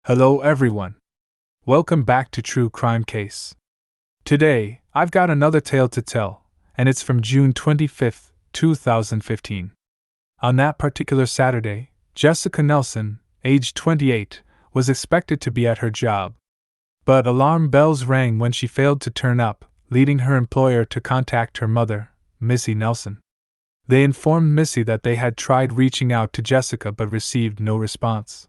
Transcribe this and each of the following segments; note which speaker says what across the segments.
Speaker 1: Hello, everyone. Welcome back to True Crime Case. Today, I've got another tale to tell, and it's from June 25th, 2015. On that particular Saturday, Jessica Nelson, aged 28, was expected to be at her job. But alarm bells rang when she failed to turn up, leading her employer to contact her mother, Missy Nelson. They informed Missy that they had tried reaching out to Jessica but received no response.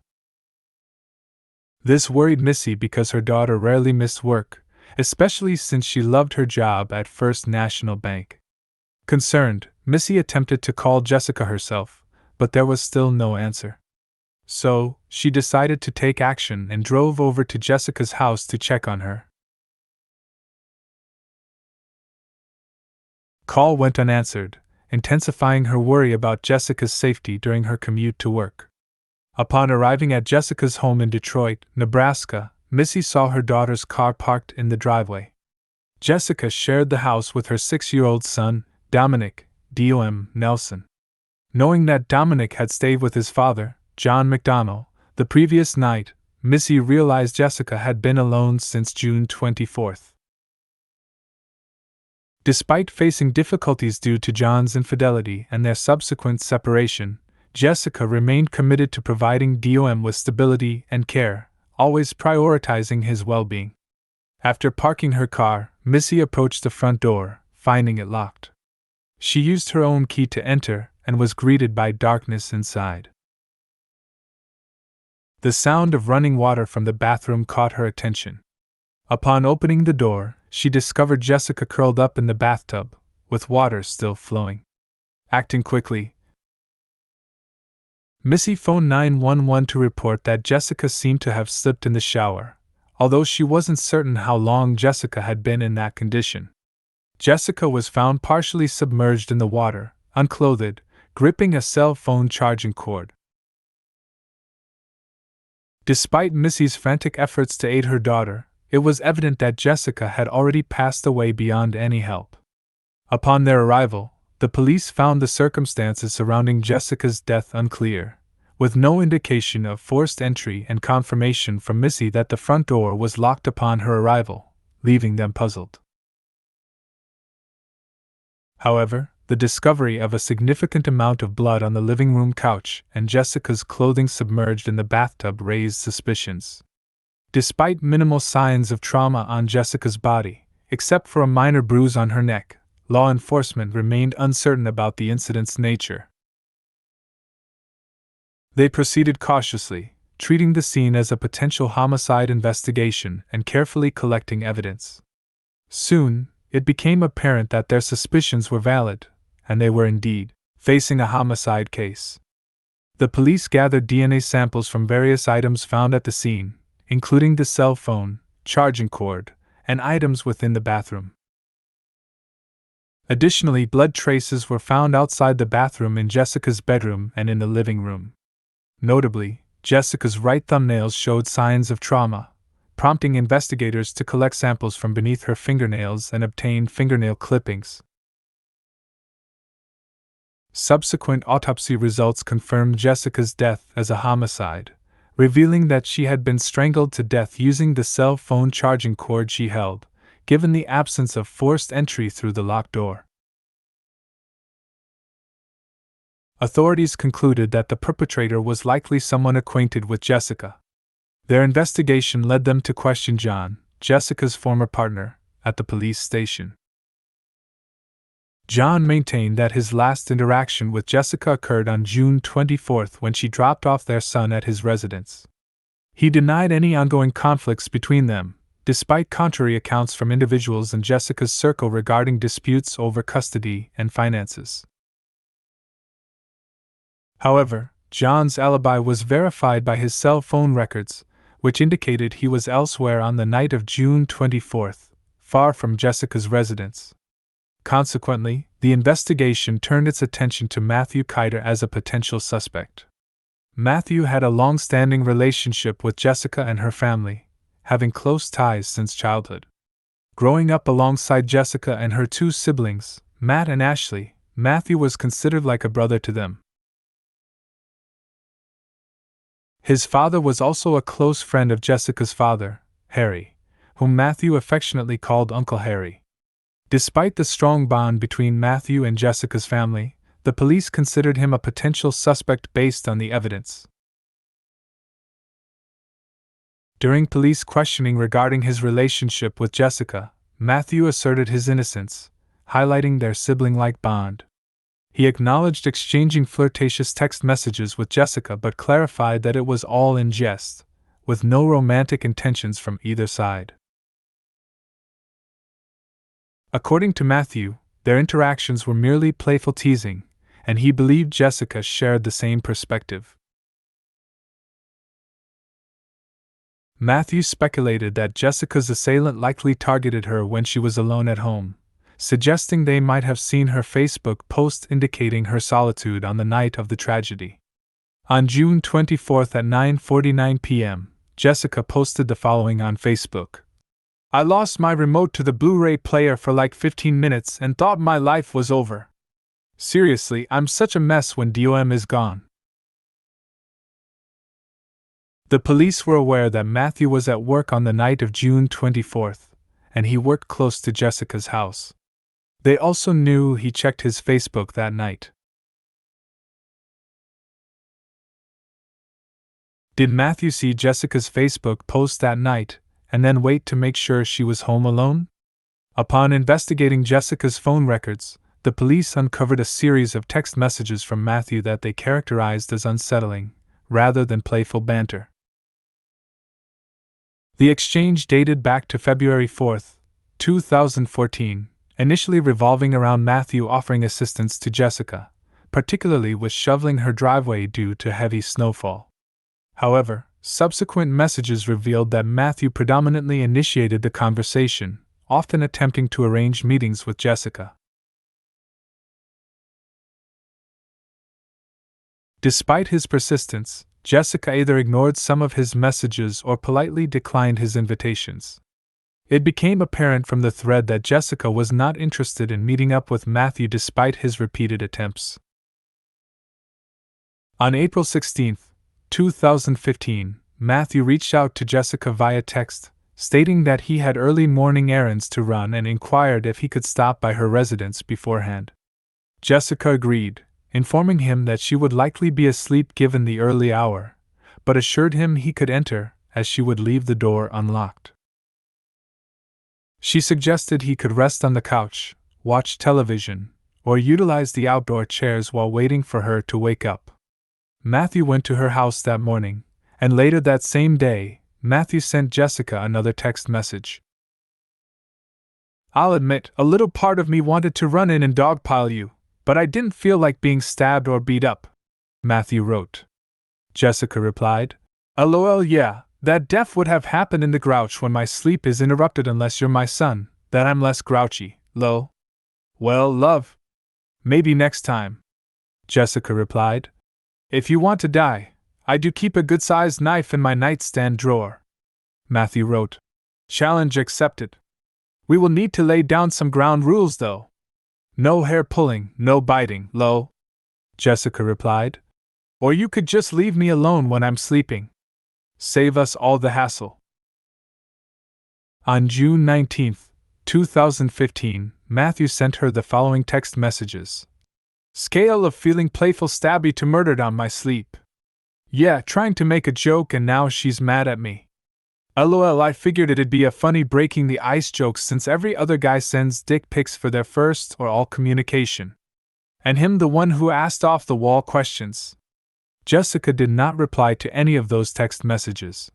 Speaker 1: This worried Missy because her daughter rarely missed work, especially since she loved her job at First National Bank. Concerned, Missy attempted to call Jessica herself, but there was still no answer. So, she decided to take action and drove over to Jessica's house to check on her. Call went unanswered, intensifying her worry about Jessica's safety during her commute to work. Upon arriving at Jessica's home in Detroit, Nebraska, Missy saw her daughter's car parked in the driveway. Jessica shared the house with her 6-year-old son, Dominic D.O.M. Nelson. Knowing that Dominic had stayed with his father, John McDonnell, the previous night, Missy realized Jessica had been alone since June 24th. Despite facing difficulties due to John's infidelity and their subsequent separation, Jessica remained committed to providing DOM with stability and care, always prioritizing his well-being. After parking her car, Missy approached the front door, finding it locked. She used her own key to enter and was greeted by darkness inside. The sound of running water from the bathroom caught her attention. Upon opening the door, she discovered Jessica curled up in the bathtub, with water still flowing. Acting quickly, Missy phoned 911 to report that Jessica seemed to have slipped in the shower, although she wasn't certain how long Jessica had been in that condition. Jessica was found partially submerged in the water, unclothed, gripping a cell phone charging cord. Despite Missy's frantic efforts to aid her daughter, it was evident that Jessica had already passed away beyond any help. Upon their arrival, the police found the circumstances surrounding Jessica's death unclear, with no indication of forced entry and confirmation from Missy that the front door was locked upon her arrival, leaving them puzzled. However, the discovery of a significant amount of blood on the living room couch and Jessica's clothing submerged in the bathtub raised suspicions. Despite minimal signs of trauma on Jessica's body, except for a minor bruise on her neck, law enforcement remained uncertain about the incident's nature. They proceeded cautiously, treating the scene as a potential homicide investigation and carefully collecting evidence. Soon, it became apparent that their suspicions were valid, and they were indeed facing a homicide case. The police gathered DNA samples from various items found at the scene, including the cell phone, charging cord, and items within the bathroom. Additionally, blood traces were found outside the bathroom in Jessica's bedroom and in the living room. Notably, Jessica's right thumbnails showed signs of trauma, prompting investigators to collect samples from beneath her fingernails and obtain fingernail clippings. Subsequent autopsy results confirmed Jessica's death as a homicide, revealing that she had been strangled to death using the cell phone charging cord she held, given the absence of forced entry through the locked door. Authorities concluded that the perpetrator was likely someone acquainted with Jessica. Their investigation led them to question John, Jessica's former partner, at the police station. John maintained that his last interaction with Jessica occurred on June 24th when she dropped off their son at his residence. He denied any ongoing conflicts between them, despite contrary accounts from individuals in Jessica's circle regarding disputes over custody and finances. However, John's alibi was verified by his cell phone records, which indicated he was elsewhere on the night of June 24th, far from Jessica's residence. Consequently, the investigation turned its attention to Matthew Kiter as a potential suspect. Matthew had a long-standing relationship with Jessica and her family, having close ties since childhood. Growing up alongside Jessica and her two siblings, Matt and Ashley, Matthew was considered like a brother to them. His father was also a close friend of Jessica's father, Harry, whom Matthew affectionately called Uncle Harry. Despite the strong bond between Matthew and Jessica's family, the police considered him a potential suspect based on the evidence. During police questioning regarding his relationship with Jessica, Matthew asserted his innocence, highlighting their sibling-like bond. He acknowledged exchanging flirtatious text messages with Jessica but clarified that it was all in jest, with no romantic intentions from either side. According to Matthew, their interactions were merely playful teasing, and he believed Jessica shared the same perspective. Matthew speculated that Jessica's assailant likely targeted her when she was alone at home, suggesting they might have seen her Facebook post indicating her solitude on the night of the tragedy. On June 24 at 9:49 p.m., Jessica posted the following on Facebook. "I lost my remote to the Blu-ray player for like 15 minutes and thought my life was over. Seriously, I'm such a mess when DOM is gone." The police were aware that Matthew was at work on the night of June 24, and he worked close to Jessica's house. They also knew he checked his Facebook that night. Did Matthew see Jessica's Facebook post that night, and then wait to make sure she was home alone? Upon investigating Jessica's phone records, the police uncovered a series of text messages from Matthew that they characterized as unsettling, rather than playful banter. The exchange dated back to February 4, 2014, initially revolving around Matthew offering assistance to Jessica, particularly with shoveling her driveway due to heavy snowfall. However, subsequent messages revealed that Matthew predominantly initiated the conversation, often attempting to arrange meetings with Jessica. Despite his persistence, Jessica either ignored some of his messages or politely declined his invitations. It became apparent from the thread that Jessica was not interested in meeting up with Matthew despite his repeated attempts. On April 16, 2015, Matthew reached out to Jessica via text, stating that he had early morning errands to run and inquired if he could stop by her residence beforehand. Jessica agreed, informing him that she would likely be asleep given the early hour, but assured him he could enter, as she would leave the door unlocked. She suggested he could rest on the couch, watch television, or utilize the outdoor chairs while waiting for her to wake up. Matthew went to her house that morning, and later that same day, Matthew sent Jessica another text message. "I'll admit, a little part of me wanted to run in and dogpile you, but I didn't feel like being stabbed or beat up," Matthew wrote. Jessica replied, "LOL, yeah, that def would have happened in the grouch when my sleep is interrupted unless you're my son, that I'm less grouchy, lol. Well, love. Maybe next time." Jessica replied, "If you want to die, I do keep a good-sized knife in my nightstand drawer." Matthew wrote, "Challenge accepted. We will need to lay down some ground rules though. No hair pulling, no biting, lol." Jessica replied, "Or you could just leave me alone when I'm sleeping. Save us all the hassle." On June 19, 2015, Matthew sent her the following text messages. "Scale of feeling playful stabby to murdered on my sleep. Yeah, trying to make a joke and now she's mad at me. LOL, I figured it'd be a funny breaking the ice joke since every other guy sends dick pics for their first or all communication. And him the one who asked off the wall questions." Jessica did not reply to any of those text messages.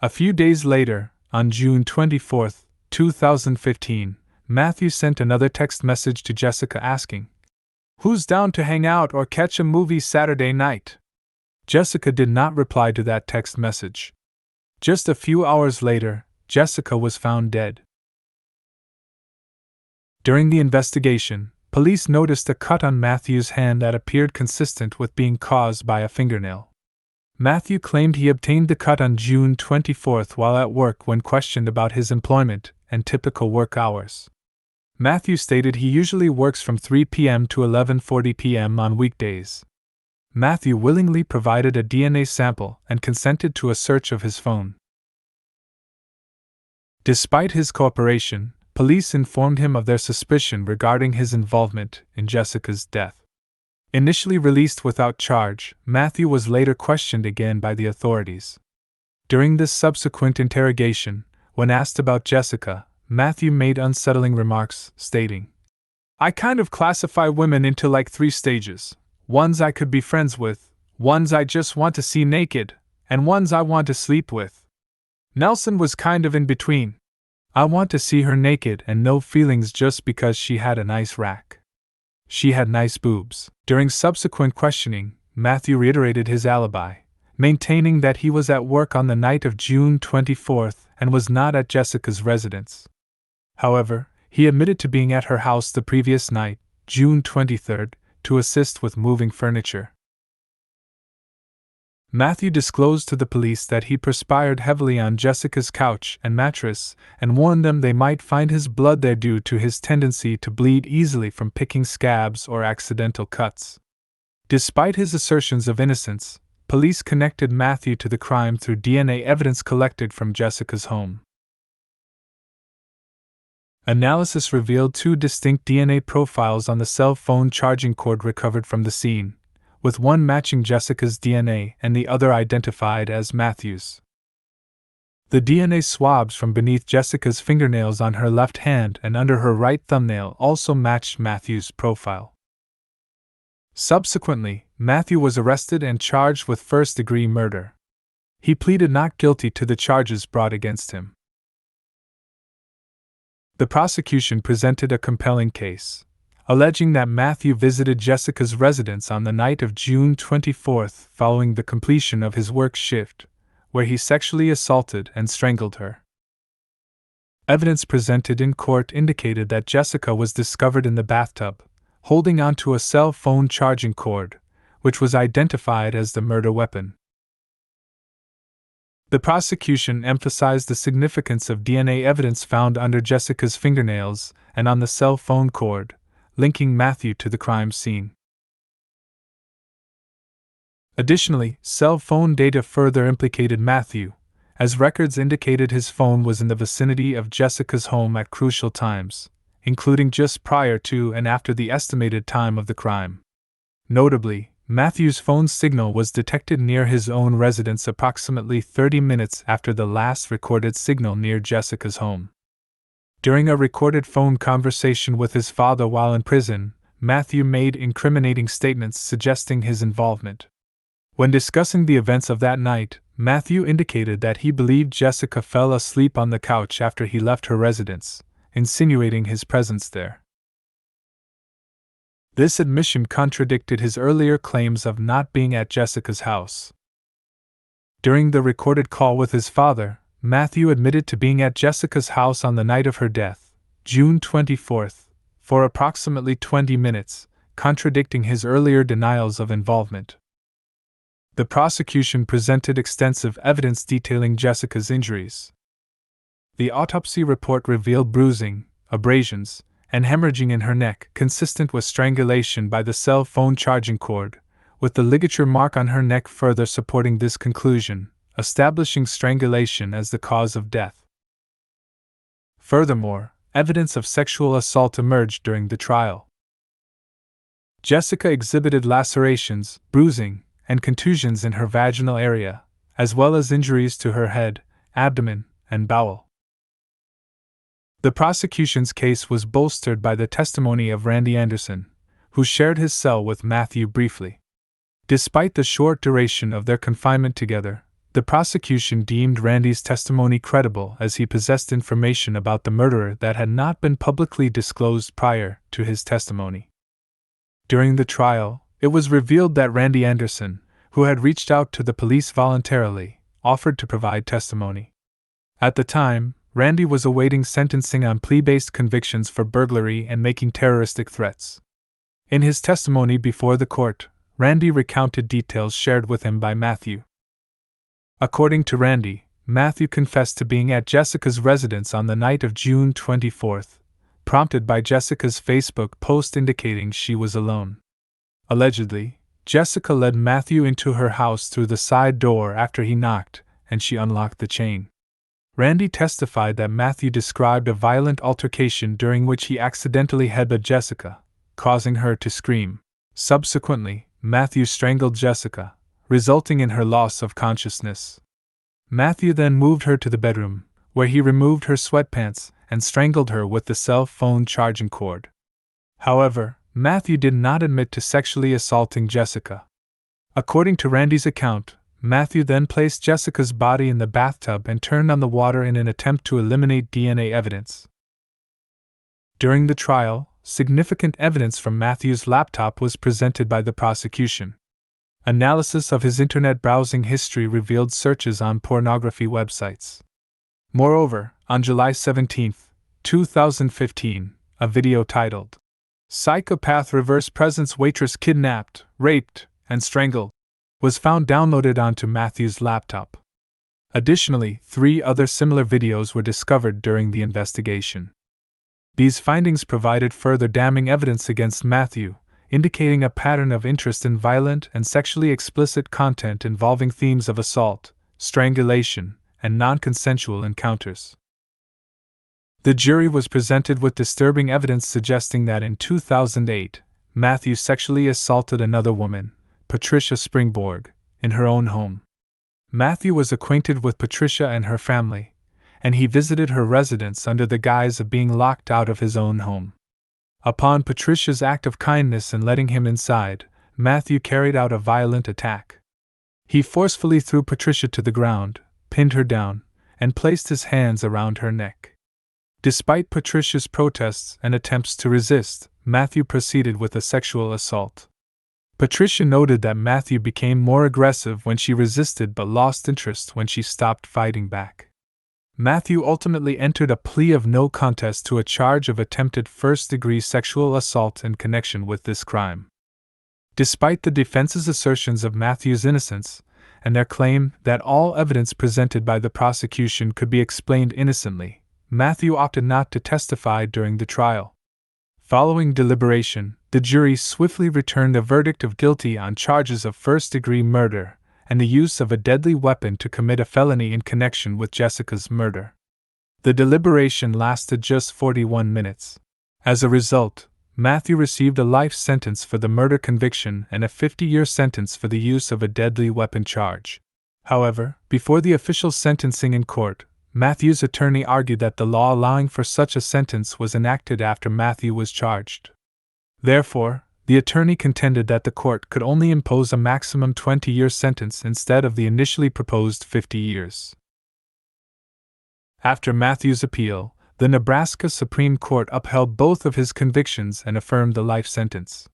Speaker 1: A few days later, on June 24, 2015, Matthew sent another text message to Jessica asking, "Who's down to hang out or catch a movie Saturday night?" Jessica did not reply to that text message. Just a few hours later, Jessica was found dead. During the investigation, police noticed a cut on Matthew's hand that appeared consistent with being caused by a fingernail. Matthew claimed he obtained the cut on June 24 while at work when questioned about his employment and typical work hours. Matthew stated he usually works from 3 p.m. to 11:40 p.m. on weekdays. Matthew willingly provided a DNA sample and consented to a search of his phone. Despite his cooperation, police informed him of their suspicion regarding his involvement in Jessica's death. Initially released without charge, Matthew was later questioned again by the authorities. During this subsequent interrogation, when asked about Jessica, Matthew made unsettling remarks, stating, "I kind of classify women into like 3 stages. Ones I could be friends with, ones I just want to see naked, and ones I want to sleep with. Nelson was kind of in between. I want to see her naked and no feelings just because she had a nice rack. She had nice boobs." During subsequent questioning, Matthew reiterated his alibi, maintaining that he was at work on the night of June 24th and was not at Jessica's residence. However, he admitted to being at her house the previous night, June 23rd, to assist with moving furniture. Matthew disclosed to the police that he perspired heavily on Jessica's couch and mattress and warned them they might find his blood there due to his tendency to bleed easily from picking scabs or accidental cuts. Despite his assertions of innocence, police connected Matthew to the crime through DNA evidence collected from Jessica's home. Analysis revealed 2 distinct DNA profiles on the cell phone charging cord recovered from the scene, with one matching Jessica's DNA and the other identified as Matthew's. The DNA swabs from beneath Jessica's fingernails on her left hand and under her right thumbnail also matched Matthew's profile. Subsequently, Matthew was arrested and charged with first-degree murder. He pleaded not guilty to the charges brought against him. The prosecution presented a compelling case, alleging that Matthew visited Jessica's residence on the night of June 24th following the completion of his work shift, where he sexually assaulted and strangled her. Evidence presented in court indicated that Jessica was discovered in the bathtub, holding onto a cell phone charging cord, which was identified as the murder weapon. The prosecution emphasized the significance of DNA evidence found under Jessica's fingernails and on the cell phone cord, linking Matthew to the crime scene. Additionally, cell phone data further implicated Matthew, as records indicated his phone was in the vicinity of Jessica's home at crucial times, including just prior to and after the estimated time of the crime. Notably, Matthew's phone signal was detected near his own residence approximately 30 minutes after the last recorded signal near Jessica's home. During a recorded phone conversation with his father while in prison, Matthew made incriminating statements suggesting his involvement. When discussing the events of that night, Matthew indicated that he believed Jessica fell asleep on the couch after he left her residence, insinuating his presence there. This admission contradicted his earlier claims of not being at Jessica's house. During the recorded call with his father, Matthew admitted to being at Jessica's house on the night of her death, June 24th, for approximately 20 minutes, contradicting his earlier denials of involvement. The prosecution presented extensive evidence detailing Jessica's injuries. The autopsy report revealed bruising, abrasions, and hemorrhaging in her neck consistent with strangulation by the cell phone charging cord, with the ligature mark on her neck further supporting this conclusion, establishing strangulation as the cause of death. Furthermore, evidence of sexual assault emerged during the trial. Jessica exhibited lacerations, bruising, and contusions in her vaginal area, as well as injuries to her head, abdomen, and bowel. The prosecution's case was bolstered by the testimony of Randy Anderson, who shared his cell with Matthew briefly. Despite the short duration of their confinement together, the prosecution deemed Randy's testimony credible as he possessed information about the murderer that had not been publicly disclosed prior to his testimony. During the trial, it was revealed that Randy Anderson, who had reached out to the police voluntarily, offered to provide testimony. At the time, Randy was awaiting sentencing on plea-based convictions for burglary and making terroristic threats. In his testimony before the court, Randy recounted details shared with him by Matthew. According to Randy, Matthew confessed to being at Jessica's residence on the night of June 24th, prompted by Jessica's Facebook post indicating she was alone. Allegedly, Jessica led Matthew into her house through the side door after he knocked, and she unlocked the chain. Randy testified that Matthew described a violent altercation during which he accidentally headbutted Jessica, causing her to scream. Subsequently, Matthew strangled Jessica, resulting in her loss of consciousness. Matthew then moved her to the bedroom, where he removed her sweatpants and strangled her with the cell phone charging cord. However, Matthew did not admit to sexually assaulting Jessica. According to Randy's account, Matthew then placed Jessica's body in the bathtub and turned on the water in an attempt to eliminate DNA evidence. During the trial, significant evidence from Matthew's laptop was presented by the prosecution. Analysis of his internet browsing history revealed searches on pornography websites. Moreover, on July 17, 2015, a video titled, "Psychopath Reverse Presence Waitress Kidnapped, Raped, and Strangled," was found downloaded onto Matthew's laptop. Additionally, 3 other similar videos were discovered during the investigation. These findings provided further damning evidence against Matthew, indicating a pattern of interest in violent and sexually explicit content involving themes of assault, strangulation, and non-consensual encounters. The jury was presented with disturbing evidence suggesting that in 2008, Matthew sexually assaulted another woman, Patricia Springborg, in her own home. Matthew was acquainted with Patricia and her family, and he visited her residence under the guise of being locked out of his own home. Upon Patricia's act of kindness in letting him inside, Matthew carried out a violent attack. He forcefully threw Patricia to the ground, pinned her down, and placed his hands around her neck. Despite Patricia's protests and attempts to resist, Matthew proceeded with a sexual assault. Patricia noted that Matthew became more aggressive when she resisted but lost interest when she stopped fighting back. Matthew ultimately entered a plea of no contest to a charge of attempted first-degree sexual assault in connection with this crime. Despite the defense's assertions of Matthew's innocence, and their claim that all evidence presented by the prosecution could be explained innocently, Matthew opted not to testify during the trial. Following deliberation, the jury swiftly returned a verdict of guilty on charges of first-degree murder and the use of a deadly weapon to commit a felony in connection with Jessica's murder. The deliberation lasted just 41 minutes. As a result, Matthew received a life sentence for the murder conviction and a 50-year sentence for the use of a deadly weapon charge. However, before the official sentencing in court, Matthew's attorney argued that the law allowing for such a sentence was enacted after Matthew was charged. Therefore, the attorney contended that the court could only impose a maximum 20-year sentence instead of the initially proposed 50 years. After Matthew's appeal, the Nebraska Supreme Court upheld both of his convictions and affirmed the life sentence.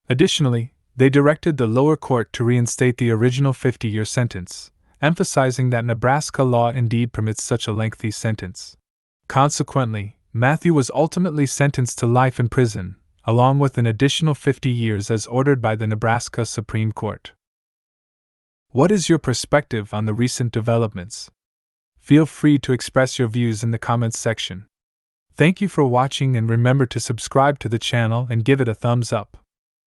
Speaker 1: Additionally, they directed the lower court to reinstate the original 50-year sentence, emphasizing that Nebraska law indeed permits such a lengthy sentence. Consequently, Matthew was ultimately sentenced to life in prison, along with an additional 50 years as ordered by the Nebraska Supreme Court. What is your perspective on the recent developments? Feel free to express your views in the comments section. Thank you for watching, and remember to subscribe to the channel and give it a thumbs up.